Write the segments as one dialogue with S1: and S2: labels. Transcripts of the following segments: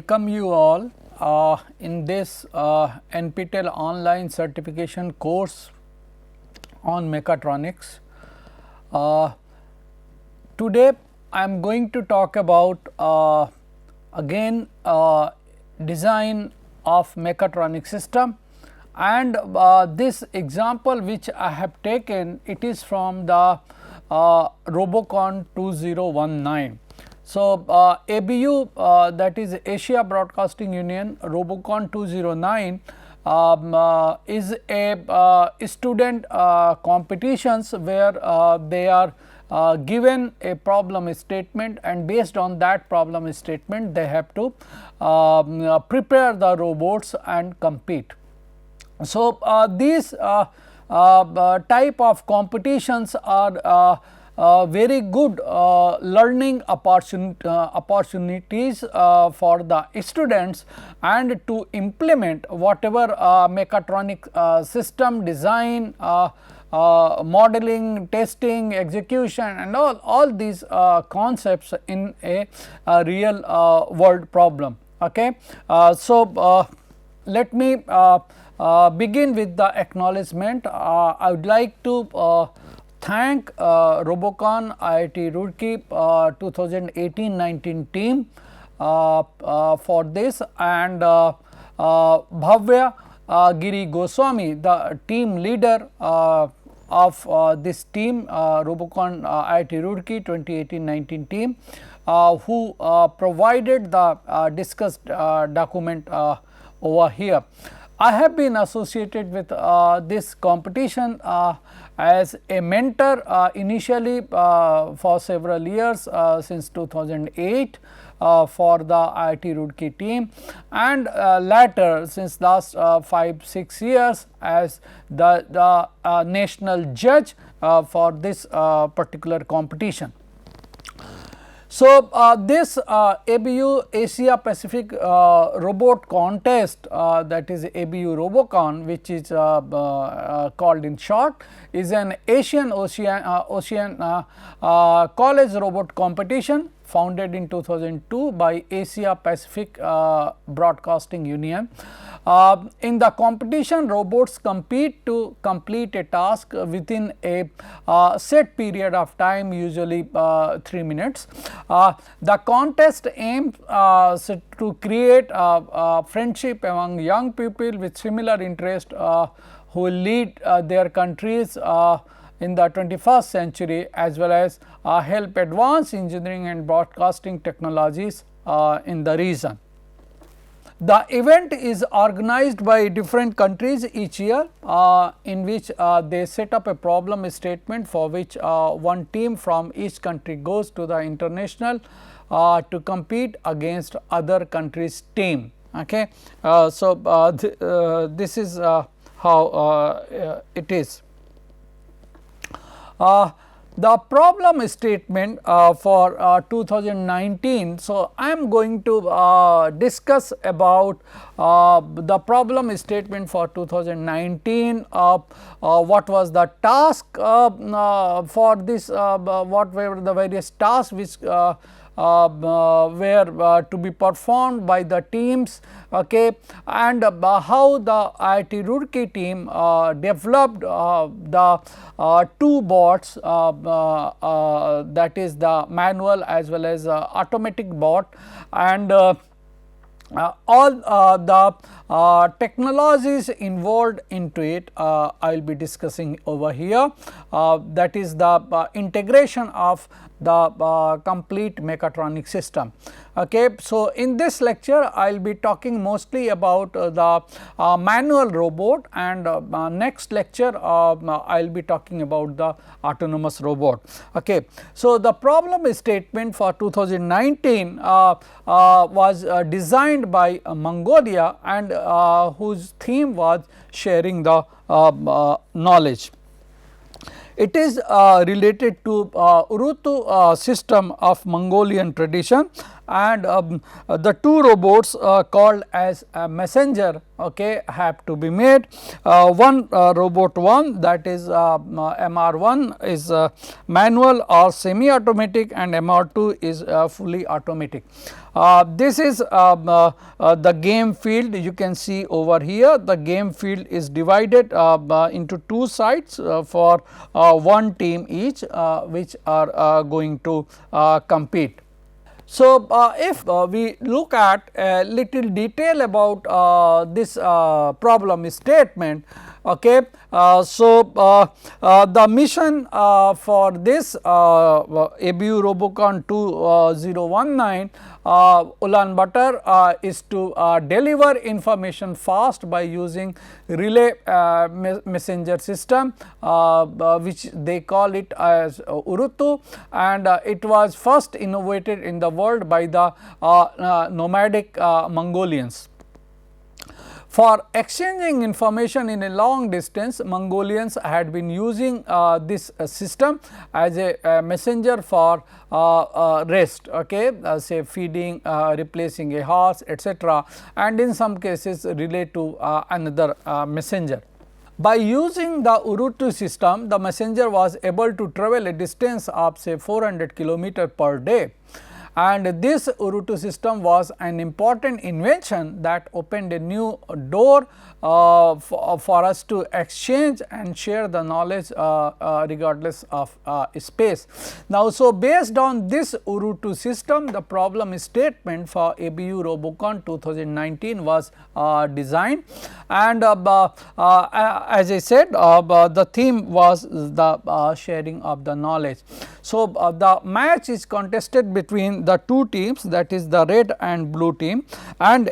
S1: welcome you all in this NPTEL online certification course on mechatronics. Today I am going to talk about again design of mechatronic system, and this example which I have taken, it is from the Robocon 2019. So, ABU, that is Asia Broadcasting Union Robocon 209 is a student competitions where they are given a problem statement, and based on that problem statement they have to prepare the robots and compete. So, these type of competitions are very good learning opportunities for the students, and to implement whatever mechatronic system design, modeling, testing, execution and all these concepts in a real world problem. Okay. So, let me begin with the acknowledgement. I would like to thank Robocon IIT Roorkee 2018-19 team for this, and Bhavya Giri Goswami, the team leader of this team, Robocon IIT Roorkee 2018-19 team, who provided the discussed document over here. I have been associated with this competition as a mentor initially for several years since 2008 for the IIT Roorkee team, and later since last 5-6 years as the national judge for this particular competition. So, this ABU Asia Pacific Robot Contest, that is ABU Robocon, which is called in short, is an Asian Ocean college robot competition founded in 2002 by Asia Pacific Broadcasting Union. In the competition, robots compete to complete a task within a set period of time, usually 3 minutes. The contest aims to create friendship among young people with similar interest who will lead their countries in the 21st century, as well as help advance engineering and broadcasting technologies in the region. The event is organized by different countries each year, in which they set up a problem statement for which one team from each country goes to the international to compete against other countries' team. Okay. So, this is how it is. The problem statement for 2019. So, I am going to discuss about the problem statement for 2019, what was the task for this, what were the various tasks which were to be performed by the teams, okay, and how the IIT Roorkee team developed the two bots, that is the manual as well as automatic bot, and all the technologies involved into it I will be discussing over here, that is the integration of the complete mechatronic system. Okay. So, in this lecture I will be talking mostly about the manual robot, and next lecture I will be talking about the autonomous robot. Okay. So, the problem statement for 2019 was designed by Mongolia, and whose theme was sharing the knowledge. It is related to Urutu system of Mongolian tradition, and the two robots called as a messenger, okay, have to be made. One robot 1, that is MR1 is manual or semi automatic, and MR2 is fully automatic. This is the game field. You can see over here the game field is divided into two sides for one team each, which are going to compete. So, if we look at a little detail about this problem statement, okay. The mission for this ABU Robocon 2019 Ulaanbaatar is to deliver information fast by using relay messenger system, which they call it as Urutu, and it was first innovated in the world by the nomadic Mongolians. For exchanging information in a long distance, Mongolians had been using this system as a messenger for rest, okay, say feeding, replacing a horse, etc., and in some cases relate to another messenger. By using the Urutu system, the messenger was able to travel a distance of say 400 km per day. And this Urutu system was an important invention that opened a new door for us to exchange and share the knowledge regardless of space. Now, so based on this Urutu system, the problem statement for ABU Robocon 2019 was designed, and as I said, the theme was the sharing of the knowledge. So, the match is contested between the two teams, that is the red and blue team, and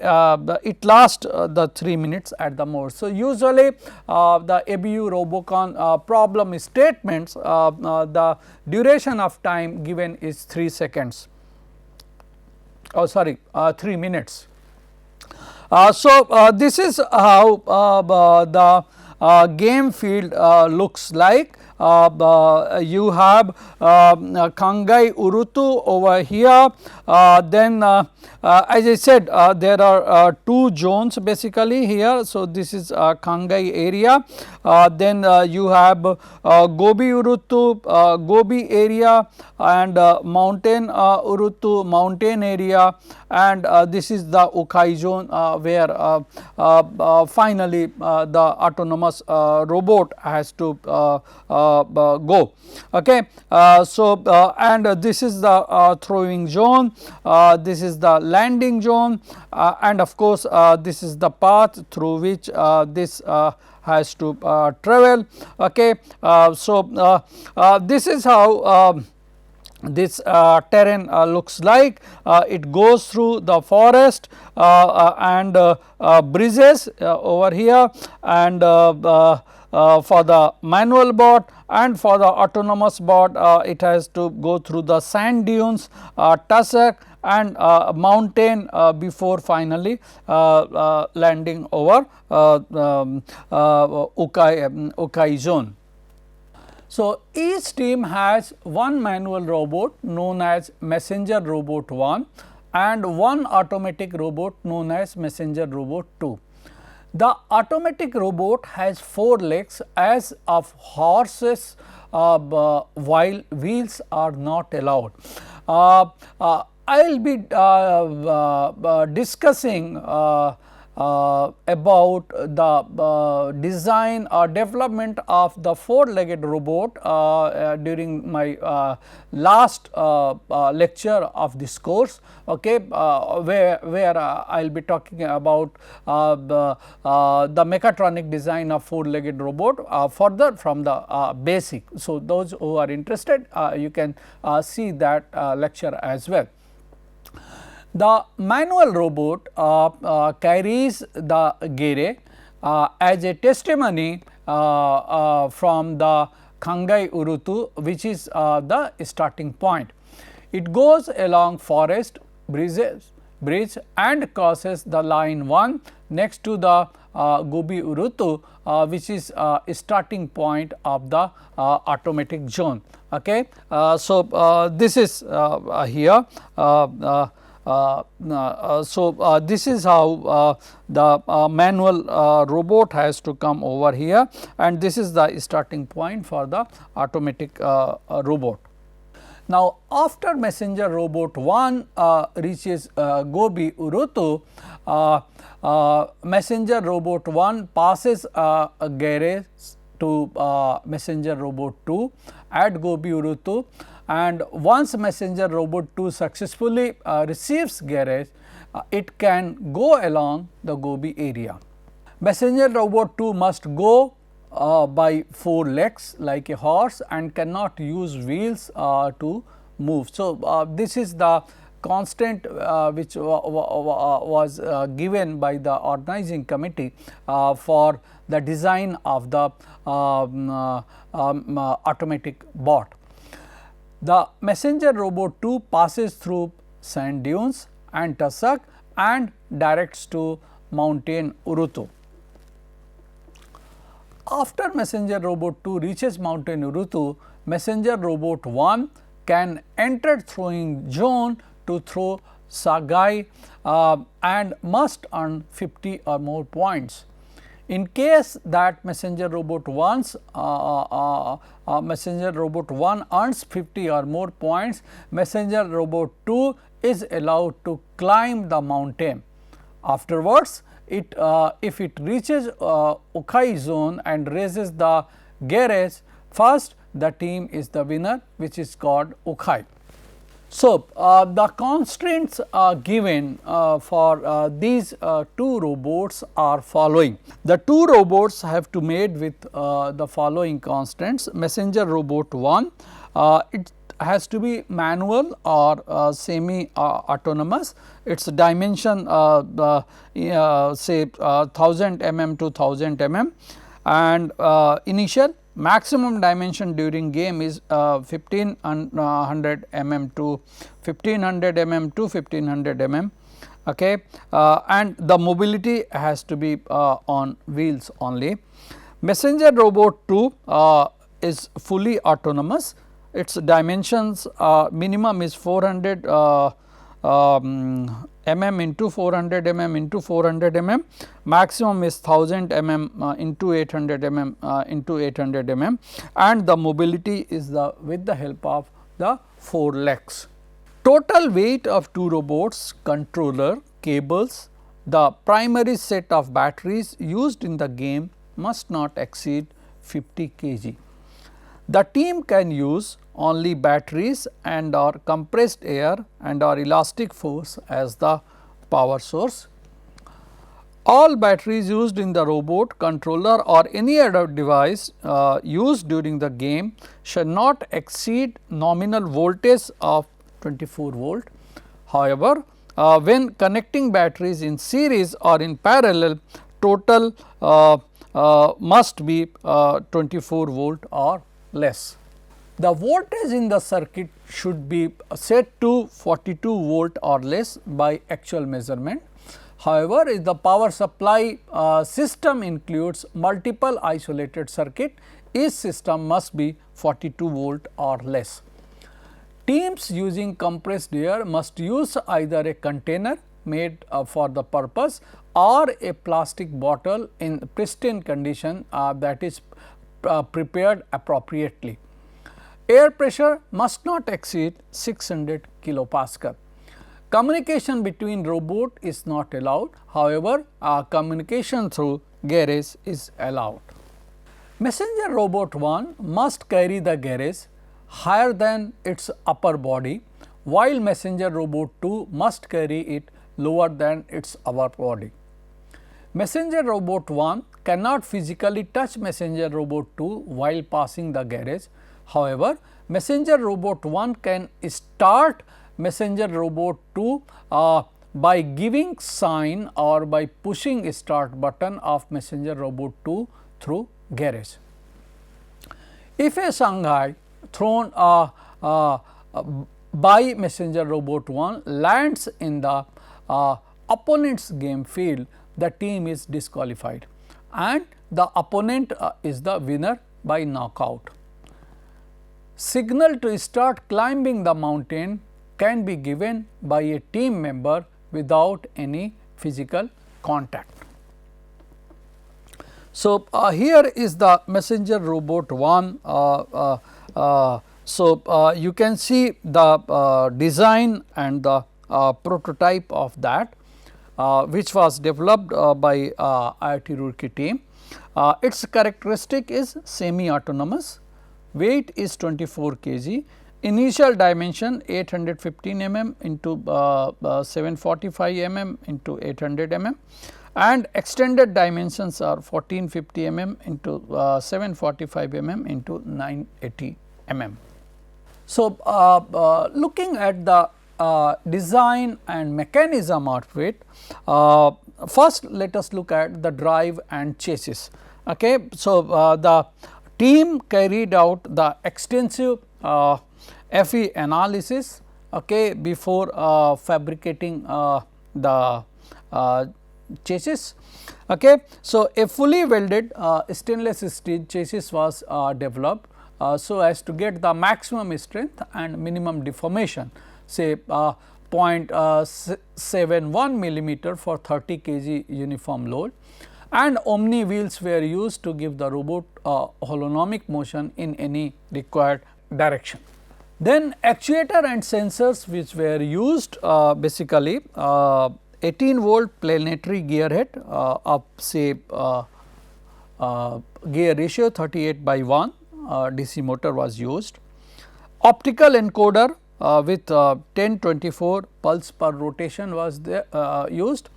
S1: it lasts the 3 minutes at the most. So, usually the ABU Robocon problem statements, the duration of time given is 3 seconds, 3 minutes. This is how the game field looks like. You have Khangai Urutu over here, then as I said, there are two zones basically here. So, this is Khangai area, then you have Gobi Urutu, Gobi area, and mountain Urutu, mountain area, and this is the Ukai zone where finally the autonomous robot has to go. Okay. And this is the throwing zone, this is the landing zone, and of course, this is the path through which this has to travel. Okay. This is how this terrain looks like. It goes through the forest and bridges over here, and for the manual bot and for the autonomous bot, it has to go through the sand dunes, tussock, and mountain before finally landing over Ukai zone. So, each team has one manual robot known as messenger robot 1 and one automatic robot known as messenger robot 2. The automatic robot has 4 legs as of horses, while wheels are not allowed. I will be discussing about the design or development of the 4-legged robot during my last lecture of this course, okay, where I will be talking about the mechatronic design of 4-legged robot further from the basic. So, those who are interested, you can see that lecture as well. The manual robot carries the gere as a testimony from the Khangai Urutu, which is the starting point. It goes along forest, bridge and crosses the line 1 next to the Gobi Urutu, which is starting point of the automatic zone. Okay. This is here. this is how the manual robot has to come over here, and this is the starting point for the automatic robot. Now, after messenger robot 1 reaches Gobi Urutu, messenger robot 1 passes a garage to messenger robot 2 at Gobi Urutu, and once messenger robot 2 successfully receives garage, it can go along the Gobi area. Messenger robot 2 must go by 4 legs like a horse and cannot use wheels to move. So, this is the constant which was given by the organizing committee for the design of the automatic bot. The messenger robot 2 passes through sand dunes and tussock and directs to mountain Urutu. After messenger robot 2 reaches mountain Urutu, messenger robot 1 can enter throwing zone to throw Sagai and must earn 50 or more points. In case that messenger robot 1's messenger robot 1 earns 50 or more points, messenger robot 2 is allowed to climb the mountain. Afterwards, if it reaches Ukai zone and raises the garage first, the team is the winner, which is called Ukai. So, the constraints given for these two robots are following. The two robots have to made with the following constraints. Messenger robot 1, it has to be manual or semi autonomous. Its dimension say 1000 mm to 1000 mm, and initial maximum dimension during game is 1500 mm to 1500 mm to 1500 mm, okay. And the mobility has to be on wheels only. Messenger robot 2 is fully autonomous. Its dimensions minimum is 400 mm into 400 mm into 400 mm, maximum is 1000 mm into 800 mm into 800 mm, and the mobility is with the help of the 4 legs. Total weight of two robots, controller, cables, the primary set of batteries used in the game must not exceed 50 kg. The team can use only batteries and or compressed air and or elastic force as the power source. All batteries used in the robot, controller or any other device used during the game should not exceed nominal voltage of 24 volt. However, when connecting batteries in series or in parallel, total must be 24 volt or less. The voltage in the circuit should be set to 42 volt or less by actual measurement. However, if the power supply system includes multiple isolated circuit, each system must be 42 volt or less. Teams using compressed air must use either a container made for the purpose or a plastic bottle in pristine condition that is prepared appropriately. Air pressure must not exceed 600 kilopascal. Communication between robot is not allowed. However, communication through garage is allowed. Messenger robot 1 must carry the garage higher than its upper body, while messenger robot 2 must carry it lower than its upper body. Messenger robot 1 cannot physically touch messenger robot 2 while passing the garage. However, messenger robot 1 can start messenger robot 2 by giving sign or by pushing start button of messenger robot 2 through garage. If a Shanghai thrown by messenger robot 1 lands in the opponent's game field, the team is disqualified and the opponent is the winner by knockout. Signal to start climbing the mountain can be given by a team member without any physical contact. So, here is the messenger robot 1. You can see the design and the prototype of that, which was developed by IIT Roorkee team. Its characteristic is semi autonomous, weight is 24 kg, initial dimension 815 mm into 745 mm into 800 mm, and extended dimensions are 1450 mm into 745 mm into 980 mm. So, looking at the design and mechanism of it, first let us look at the drive and chassis. Okay. So, the team carried out the extensive FE analysis, okay, before fabricating the chassis. Okay. So, a fully welded stainless steel chassis was developed, so as to get the maximum strength and minimum deformation, say 0.71 millimeter for 30 kg uniform load, and omni wheels were used to give the robot holonomic motion in any required direction. Then actuator and sensors which were used, basically 18 volt planetary gearhead of say gear ratio 38/1 DC motor was used. Optical encoder with 1024 pulse per rotation was there, used.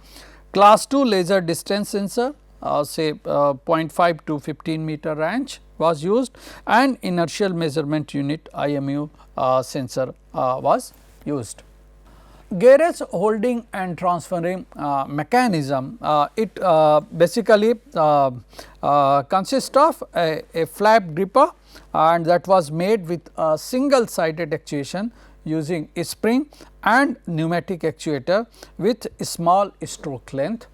S1: Class 2 laser distance sensor, say 0.5 to 15 meter range was used, and inertial measurement unit IMU sensor was used. Garage holding and transferring mechanism, it basically consists of a flap gripper, and that was made with a single sided actuation using a spring and pneumatic actuator with a small stroke length.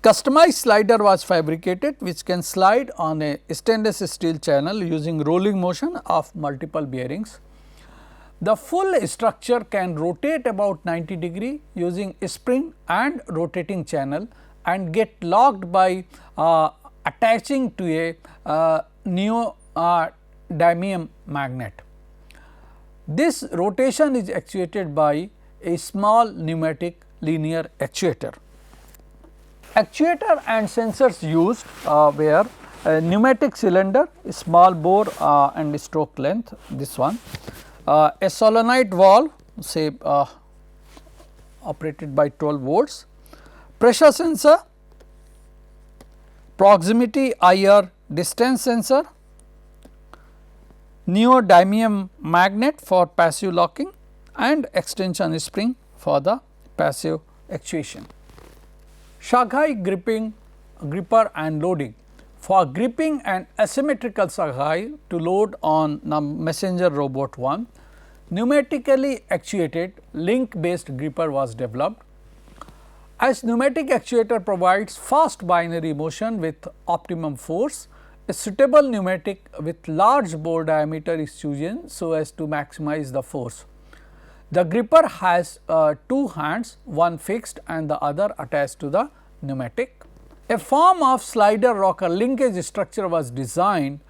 S1: Customized slider was fabricated which can slide on a stainless steel channel using rolling motion of multiple bearings. The full structure can rotate about 90 degree using a spring and rotating channel and get locked by attaching to a neodymium magnet. This rotation is actuated by a small pneumatic linear actuator. Actuator and sensors used were a pneumatic cylinder, a small bore and stroke length, this one, a solenoid valve, say operated by 12 volts, pressure sensor, proximity IR distance sensor, neodymium magnet for passive locking, and extension spring for the passive actuation. Shanghai gripper and loading. For gripping an asymmetrical Shanghai to load on the messenger robot 1, pneumatically actuated link based gripper was developed. As pneumatic actuator provides fast binary motion with optimum force, a suitable pneumatic with large bore diameter is chosen so as to maximize the force. The gripper has two hands, one fixed and the other attached to the pneumatic. A form of slider rocker linkage structure was designed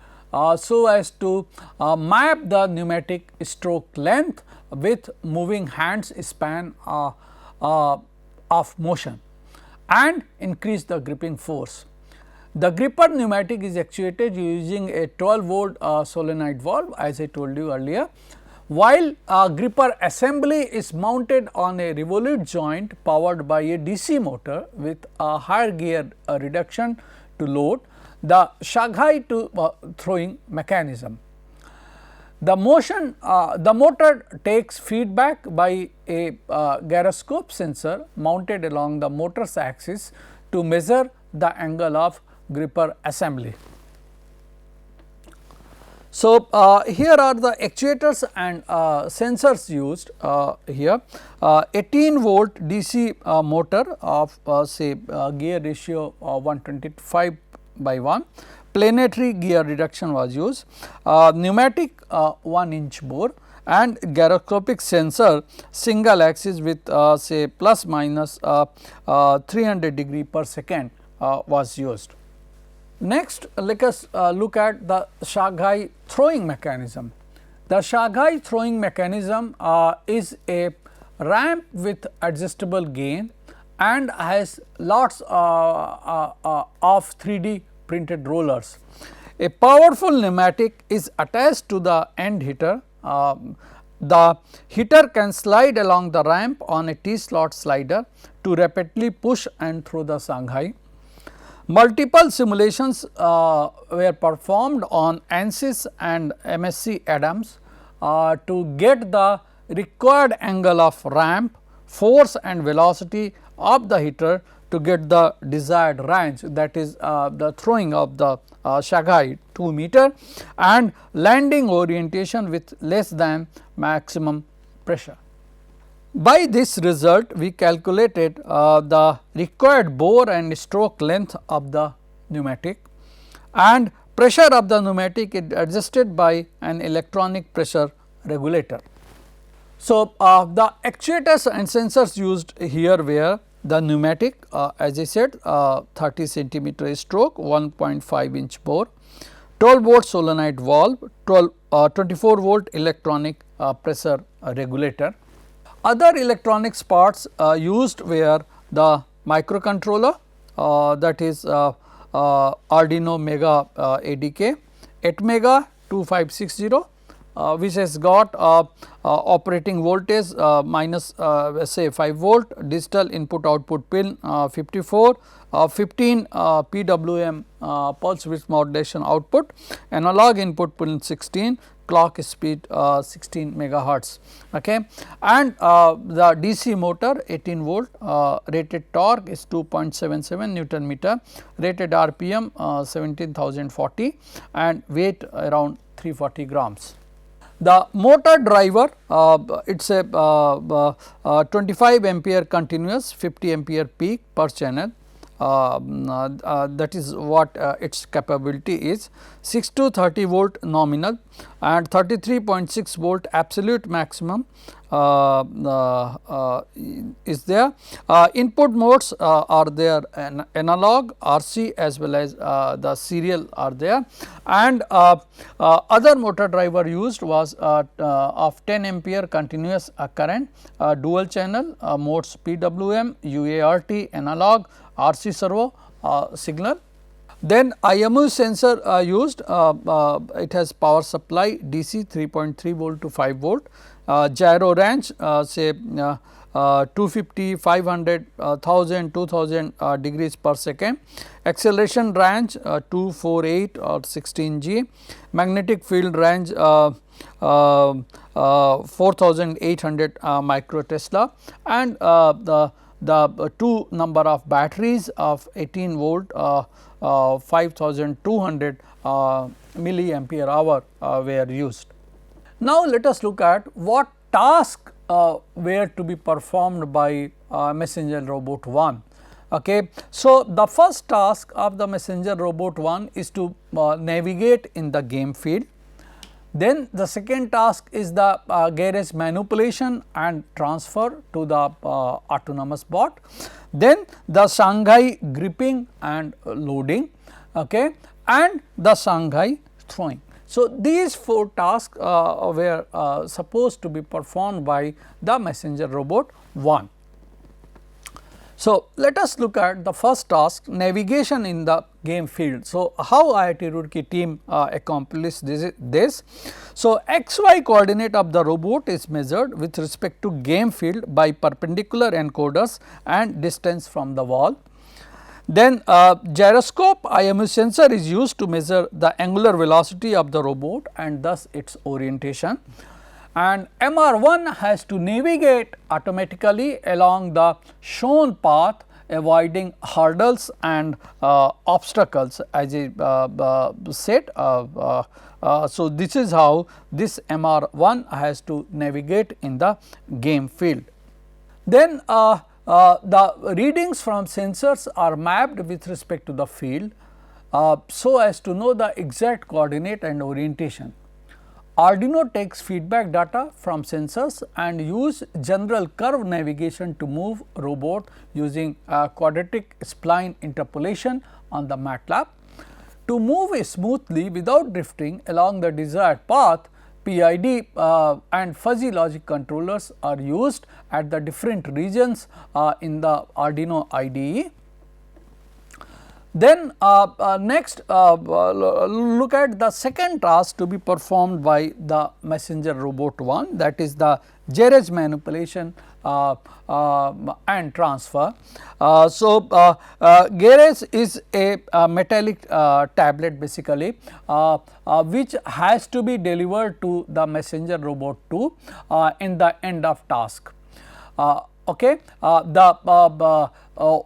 S1: so as to map the pneumatic stroke length with moving hands span of motion and increase the gripping force. The gripper pneumatic is actuated using a 12 volt solenoid valve, as I told you earlier, while gripper assembly is mounted on a revolute joint powered by a DC motor with a higher gear reduction to load the Shanghai to throwing mechanism. The motor takes feedback by a gyroscope sensor mounted along the motor's axis to measure the angle of gripper assembly. So, here are the actuators and sensors used here. 18 volt DC motor of say gear ratio 125/1, planetary gear reduction was used, pneumatic 1 inch bore and gyroscopic sensor single axis with say plus minus 300 degree per second was used. Next, let us look at the Shanghai throwing mechanism. The Shanghai throwing mechanism is a ramp with adjustable gain and has lots of 3D printed rollers. A powerful pneumatic is attached to the end heater. The heater can slide along the ramp on a T-slot slider to rapidly push and throw the Shanghai. Multiple simulations were performed on ANSYS and MSc Adams to get the required angle of ramp, force and velocity of the heater to get the desired range, that is the throwing of the Shanghai 2 meter and landing orientation with less than maximum pressure. By this result, we calculated the required bore and stroke length of the pneumatic, and pressure of the pneumatic is adjusted by an electronic pressure regulator. So, the actuators and sensors used here were the pneumatic, as I said 30 centimeter stroke, 1.5 inch bore, 12 volt solenoid valve, 24 volt electronic pressure regulator. Other electronics parts used were the microcontroller, that is Arduino Mega ADK, Atmega 2560, which has got operating voltage minus say 5 volt, digital input output pin 54, 15 PWM pulse width modulation output, analog input pin 16, clock speed 16 megahertz, okay. And the DC motor 18 volt, rated torque is 2.77 Newton meter, rated RPM 17,040 and weight around 340 grams. The motor driver, it is a 25 ampere continuous, 50 ampere peak per channel, that is what its capability is. 6 to 30 volt nominal and 33.6 volt absolute maximum is there. Input modes are there, analog, RC as well as the serial are there, and other motor driver used was of 10 ampere continuous current, dual channel modes PWM, UART, analog, RC servo signal. Then IMU sensor used, it has power supply DC 3.3 volt to 5 volt, gyro range say 250, 500, 1000, 2000 degrees per second, acceleration range 248 or 16 G, magnetic field range 4800 micro Tesla, and the two number of batteries of 18 volt 5200 milliampere hour were used. Now, let us look at what tasks were to be performed by messenger robot 1. Okay. So, the first task of the messenger robot 1 is to navigate in the game field. Then the second task is the garage manipulation and transfer to the autonomous bot. Then the Shanghai gripping and loading, okay, and the Shanghai throwing. So, these 4 tasks were supposed to be performed by the messenger robot 1. So, let us look at the first task, navigation in the game field. So, how IIT Roorkee team accomplished this? So, XY coordinate of the robot is measured with respect to game field by perpendicular encoders and distance from the wall. Then gyroscope IMU sensor is used to measure the angular velocity of the robot and thus its orientation. And MR1 has to navigate automatically along the shown path, avoiding hurdles and obstacles, as I said. So, this is how this MR1 has to navigate in the game field. Then the readings from sensors are mapped with respect to the field so as to know the exact coordinate and orientation. Arduino takes feedback data from sensors and use general curve navigation to move robot using quadratic spline interpolation on the MATLAB. To move smoothly without drifting along the desired path, PID and fuzzy logic controllers are used at the different regions in the Arduino IDE. Then next look at the second task to be performed by the messenger robot 1, that is the garage manipulation and transfer. Garage is a metallic tablet basically which has to be delivered to the messenger robot 2 in the end of task. The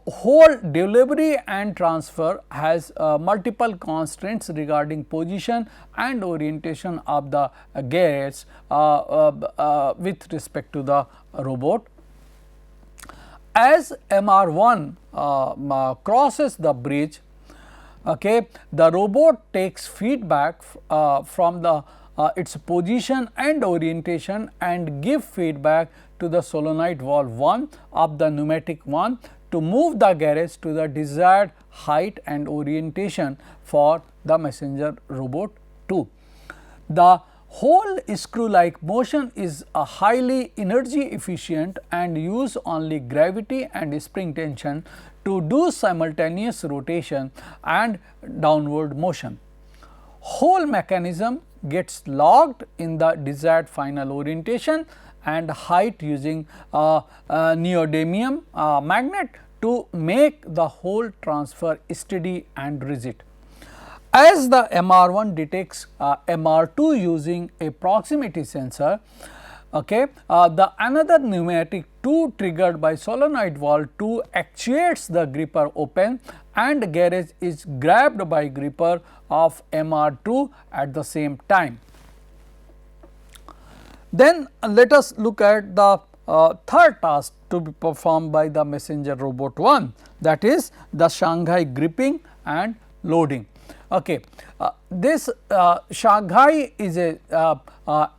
S1: whole delivery and transfer has multiple constraints regarding position and orientation of the garage with respect to the robot. As MR1 crosses the bridge, the robot takes feedback from the its position and orientation and give feedback to the solenoid valve 1 of the pneumatic 1 to move the garage to the desired height and orientation for the messenger robot 2. The whole screw like motion is a highly energy efficient and use only gravity and spring tension to do simultaneous rotation and downward motion. Whole mechanism gets locked in the desired final orientation and height using neodymium magnet to make the whole transfer steady and rigid. As the MR1 detects MR2 using a proximity sensor, the another pneumatic 2 triggered by solenoid valve 2 actuates the gripper open and garage is grabbed by gripper of MR2 at the same time. Then let us look at the third task to be performed by the messenger robot 1, that is the Shanghai gripping and loading. This Shanghai is a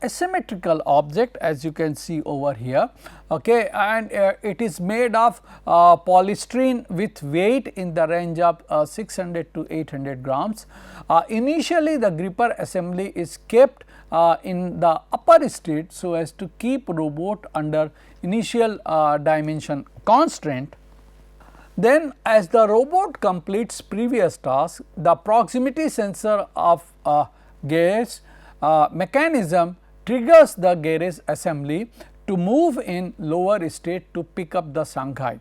S1: asymmetrical object as you can see over here, and it is made of polystyrene with weight in the range of 600 to 800 grams. Initially the gripper assembly is kept in the upper state so as to keep robot under initial dimension constraint. Then as the robot completes previous task, the proximity sensor of garage mechanism triggers the garage assembly to move in lower state to pick up the Shanghai.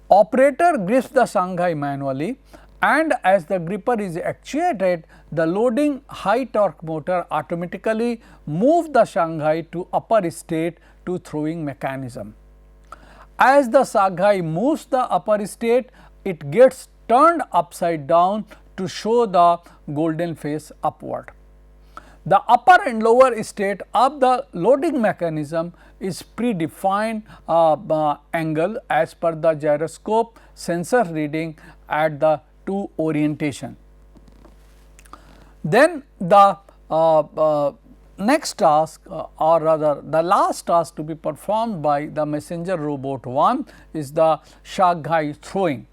S1: Operator grips the Shanghai manually, and as the gripper is actuated, the loading high torque motor automatically move the Shanghai to upper state to throwing mechanism. As the Shanghai moves the upper state, it gets turned upside down to show the golden face upward. The upper and lower state of the loading mechanism is predefined angle as per the gyroscope sensor reading at the 2 orientation. Then the next task or rather the last task to be performed by the messenger robot 1 is the Shanghai throwing.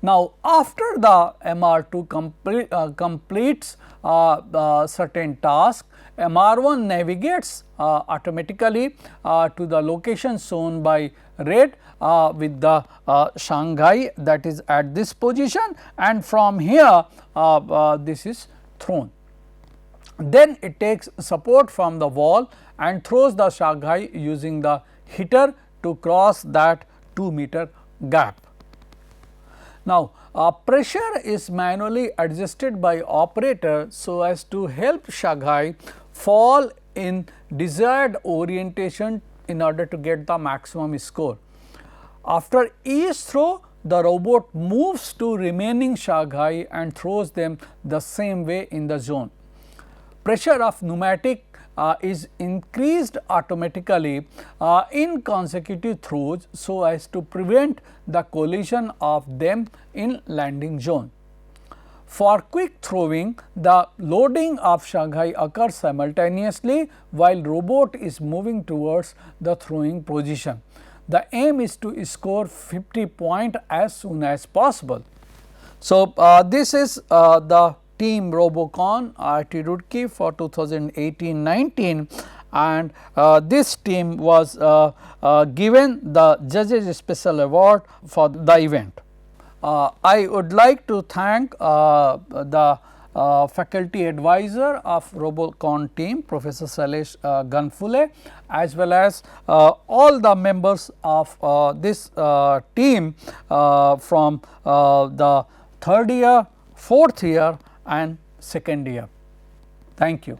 S1: Now, after the MR2 completes certain task, MR1 navigates automatically to the location shown by red with the Shanghai, that is at this position, and from here this is thrown. Then it takes support from the wall and throws the Shanghai using the hitter to cross that 2 meter gap. Now, pressure is manually adjusted by operator so as to help Shanghai fall in desired orientation in order to get the maximum score. After each throw, the robot moves to remaining Shanghai and throws them the same way in the zone. Pressure of pneumatic is increased automatically in consecutive throws so as to prevent the collision of them in landing zone. For quick throwing, the loading of Shanghai occurs simultaneously while robot is moving towards the throwing position. The aim is to score 50 points as soon as possible. So, this is the team Robocon IIT Roorkee for 2018-19, and this team was given the Judges Special Award for the event. I would like to thank the faculty advisor of Robocon team, Professor Sailesh Ganfule, as well as all the members of this team from the 3rd year, 4th year and 2nd year. Thank you.